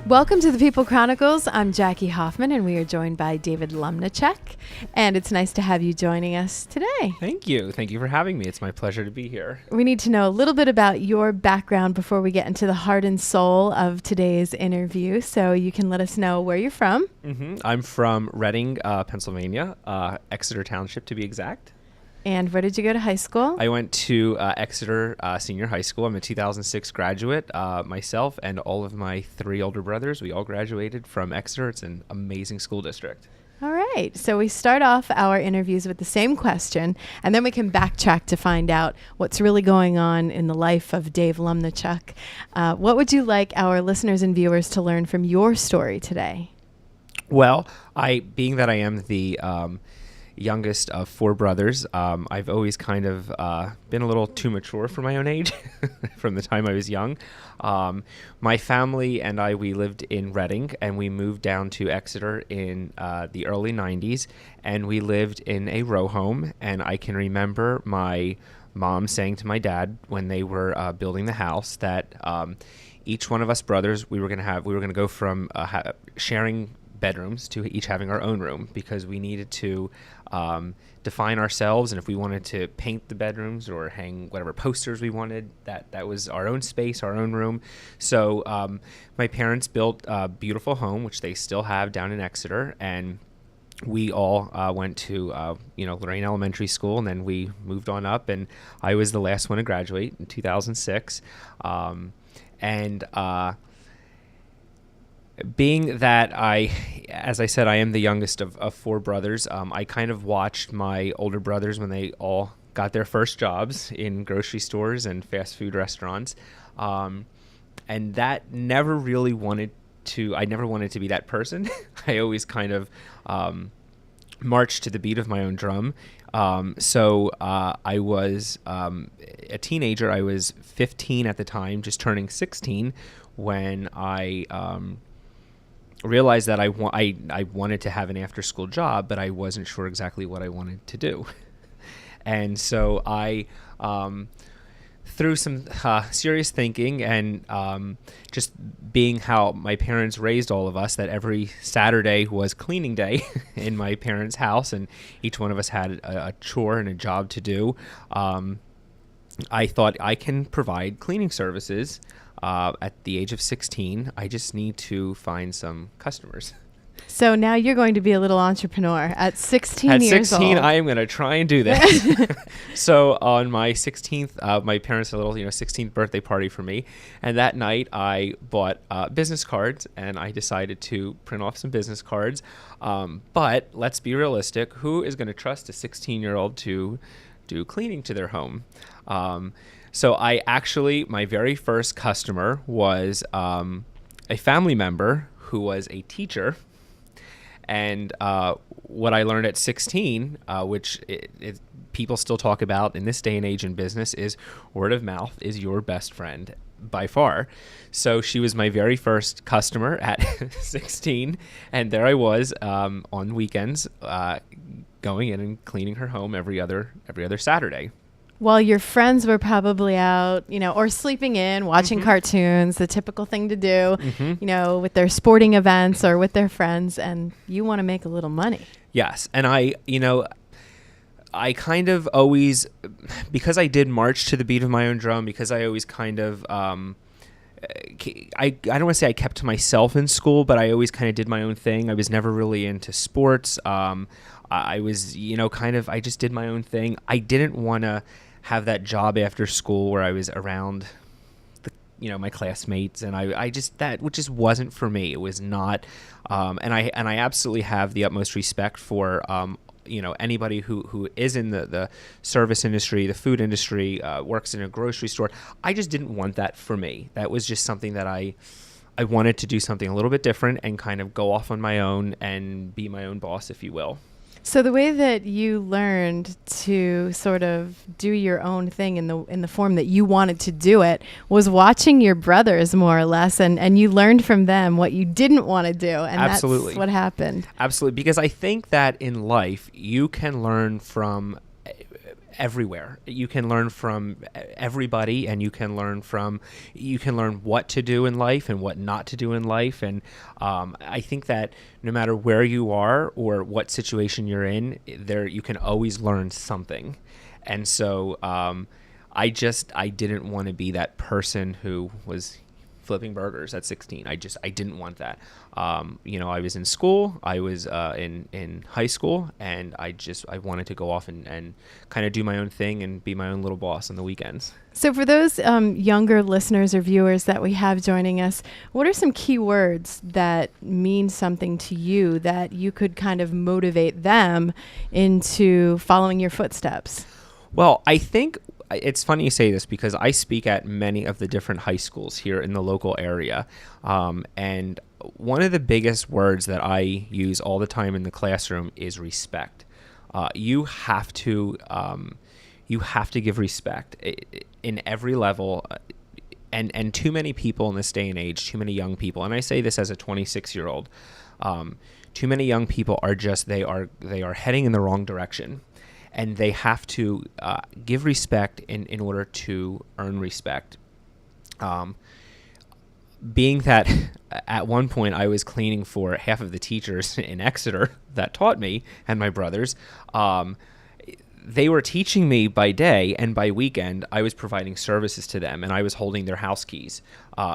Welcome to the People Chronicles. I'm Jackie Hoffman, and we are joined by David Lomnychuk. And it's nice to have you joining us today. Thank you. Thank you for having me. It's my pleasure to be here. We need to know a little bit about your background before we get into the heart and soul of today's interview. So you can let us know where you're from. I'm from Reading, Pennsylvania, Exeter Township to be exact. And where did you go to high school? I went to Exeter Senior High School. I'm a 2006 graduate. Myself and all of my three older brothers, we all graduated from Exeter. It's an amazing school district. All right. So we start off our interviews with the same question, and then we can backtrack to find out what's really going on in the life of Dave Lomnychuk. What would you like our listeners and viewers to learn from your story today? Well, being that I am the youngest of four brothers, I've always kind of been a little too mature for my own age from the time I was young. My family and we lived in Reading, and we moved down to Exeter in the early 90s, and we lived in a row home. And I can remember my mom saying to my dad when they were building the house that each one of us brothers, we were going to go from sharing bedrooms to each having our own room, because we needed to define ourselves, and if we wanted to paint the bedrooms or hang whatever posters we wanted, that was our own space, our own room. So my parents built a beautiful home, which they still have down in Exeter, and we all went to Lorraine Elementary School, and then we moved on up, and I was the last one to graduate in 2006. Being that as I said, I am the youngest of four brothers, I kind of watched my older brothers when they all got their first jobs in grocery stores and fast food restaurants. And that I never wanted to be that person. I always kind of marched to the beat of my own drum. So I was a teenager. I was 15 at the time, just turning 16, when I realized that I wanted to have an after-school job, but I wasn't sure exactly what I wanted to do. And so I, through some serious thinking and just being how my parents raised all of us, that every Saturday was cleaning day in my parents' house, and each one of us had a chore and a job to do, I thought I can provide cleaning services. At the age of 16, I just need to find some customers. So now you're going to be a little entrepreneur at 16 years old. At 16, I am going to try and do that. So on my 16th, my parents had a little 16th birthday party for me. And that night I bought business cards, and I decided to print off some business cards. But let's be realistic. Who is going to trust a 16-year-old to do cleaning to their home? So my very first customer was a family member who was a teacher. And what I learned at 16, which people still talk about in this day and age in business, is word of mouth is your best friend by far. So she was my very first customer at 16. And there I was on weekends going in and cleaning her home every other Saturday. While your friends were probably out, or sleeping in, watching cartoons, the typical thing to do, with their sporting events or with their friends, and you want to make a little money. Yes. And I kind of always, because I did march to the beat of my own drum, because I always kind of, I don't want to say I kept to myself in school, but I always kind of did my own thing. I was never really into sports. I was, I just did my own thing. I didn't want to have that job after school where I was around my classmates, and which just wasn't for me. It was not, and I absolutely have the utmost respect for, anybody who is in the service industry, the food industry, works in a grocery store. I just didn't want that for me. That was just something that I wanted to do something a little bit different and kind of go off on my own and be my own boss, if you will. So the way that you learned to sort of do your own thing in the form that you wanted to do it was watching your brothers, more or less, and you learned from them what you didn't want to do, and Absolutely. That's what happened. Absolutely, because I think that in life you can learn from everywhere. You can learn from everybody, and you can learn what to do in life and what not to do in life. And I think that no matter where you are or what situation you're in, there you can always learn something. And so I didn't want to be that person who was flipping burgers at 16. I didn't want that. I was in school, I was in high school, and I wanted to go off and kind of do my own thing and be my own little boss on the weekends. So for those younger listeners or viewers that we have joining us, what are some key words that mean something to you that you could kind of motivate them into following your footsteps? Well, I think it's funny you say this because I speak at many of the different high schools here in the local area. And one of the biggest words that I use all the time in the classroom is respect. You have to give respect in every level. And too many people in this day and age, too many young people, and I say this as a 26-year-old, too many young people they are heading in the wrong direction. And they have to give respect in order to earn respect. Being that at one point I was cleaning for half of the teachers in Exeter that taught me and my brothers, they were teaching me by day, and by weekend I was providing services to them, and I was holding their house keys.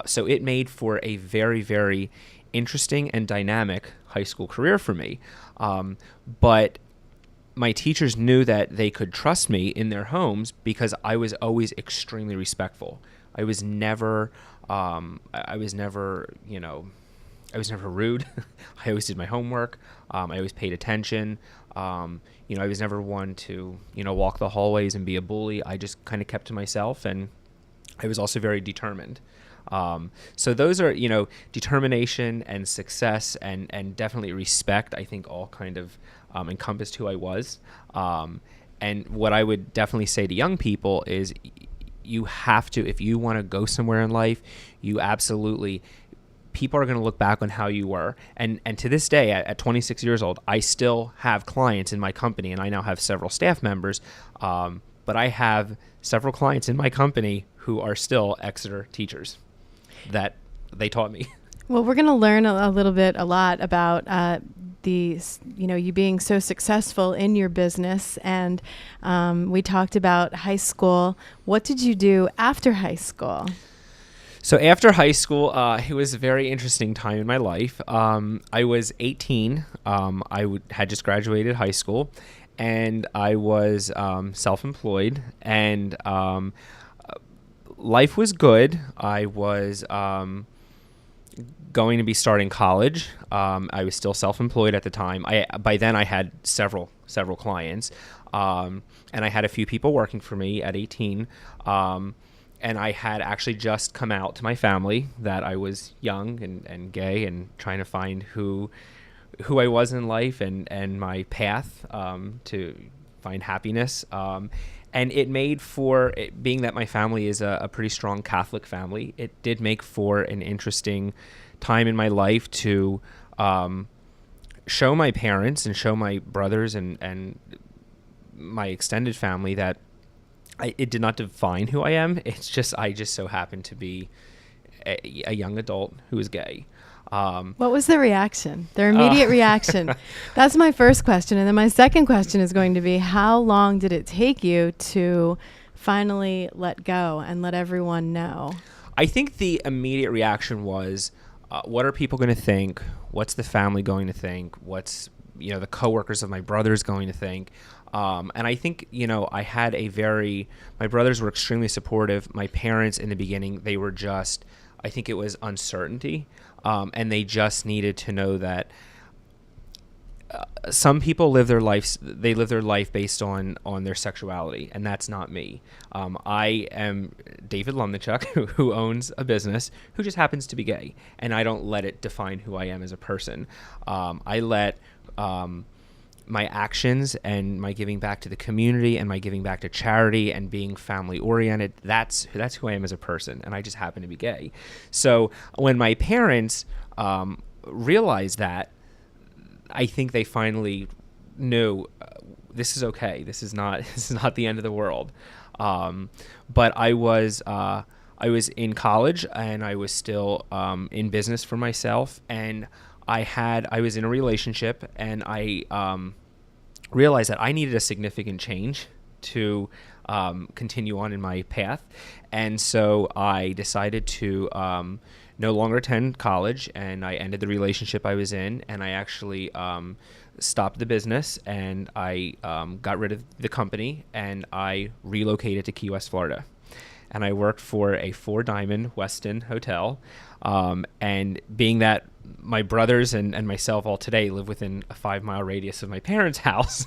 So it made for a very, very interesting and dynamic high school career for me. But my teachers knew that they could trust me in their homes because I was always extremely respectful. I was never rude. I always did my homework. I always paid attention. I was never one to, walk the hallways and be a bully. I just kind of kept to myself, and I was also very determined. So those are, determination and success and definitely respect, I think all kind of encompassed who I was. And what I would definitely say to young people is you have to, if you want to go somewhere in life, people are going to look back on how you were. And to this day, at 26 years old, I still have clients in my company, and I now have several staff members. But I have several clients in my company who are still Exeter teachers that they taught me. Well, we're going to learn a lot about you being so successful in your business. And we talked about high school. What did you do after high school? So after high school, it was a very interesting time in my life. I was 18. Had just graduated high school, and I was self-employed, and life was good. I was going to be starting college. I was still self-employed at the time. By then I had several clients, and I had a few people working for me at 18. And I had actually just come out to my family that I was young and gay and trying to find who I was in life and my path to find happiness. And it made for, being that my family is a pretty strong Catholic family, it did make for an interesting time in my life to show my parents and show my brothers and my extended family that it did not define who I am. It's just, I just so happened to be a young adult who is gay. What was the reaction, their immediate reaction? That's my first question. And then my second question is going to be, how long did it take you to finally let go and let everyone know? I think the immediate reaction was, what are people going to think? What's the family going to think? What's, the coworkers of my brothers going to think? And I think, I had my brothers were extremely supportive. My parents in the beginning, they were just, I think it was uncertainty. And they just needed to know that some people live their life based on their sexuality, and that's not me. I am David Lomnychuk, who owns a business, who just happens to be gay, and I don't let it define who I am as a person. I let my actions and my giving back to the community and my giving back to charity and being family oriented, that's who I am as a person, and I just happen to be gay. So when my parents realized that, I think they finally knew this is okay. This is not this is not the end of the world. But I was in college, and I was still in business for myself, and I was in a relationship, and I realized that I needed a significant change to continue on in my path. And so I decided to no longer attend college, and I ended the relationship I was in, and I actually stopped the business, and I got rid of the company, and I relocated to Key West, Florida. And I worked for a 4-diamond Westin hotel. And being that my brothers and myself all today live within a 5-mile radius of my parents' house,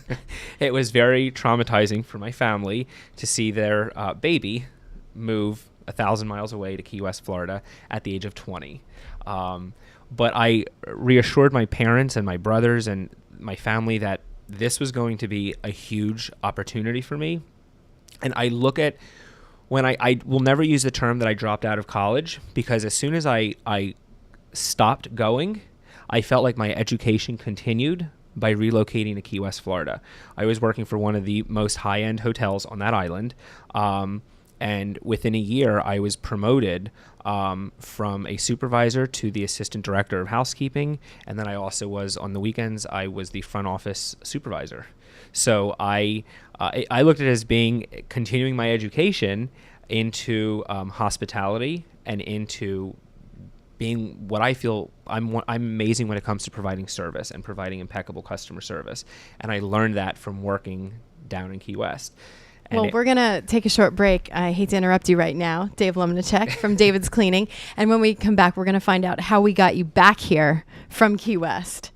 it was very traumatizing for my family to see their baby move 1,000 miles away to Key West, Florida at the age of 20. But I reassured my parents and my brothers and my family that this was going to be a huge opportunity for me. And I look at when I will never use the term that I dropped out of college, because as soon as I stopped going, I felt like my education continued by relocating to Key West, Florida. I was working for one of the most high-end hotels on that island. And within a year, I was promoted from a supervisor to the assistant director of housekeeping. And then I also was, on the weekends, I was the front office supervisor. So I looked at it as being continuing my education into hospitality and into being what I feel I'm amazing when it comes to providing service and providing impeccable customer service. And I learned that from working down in Key West. Well, we're going to take a short break. I hate to interrupt you right now, Dave Lomnychuk from David's Cleaning. And when we come back, we're going to find out how we got you back here from Key West.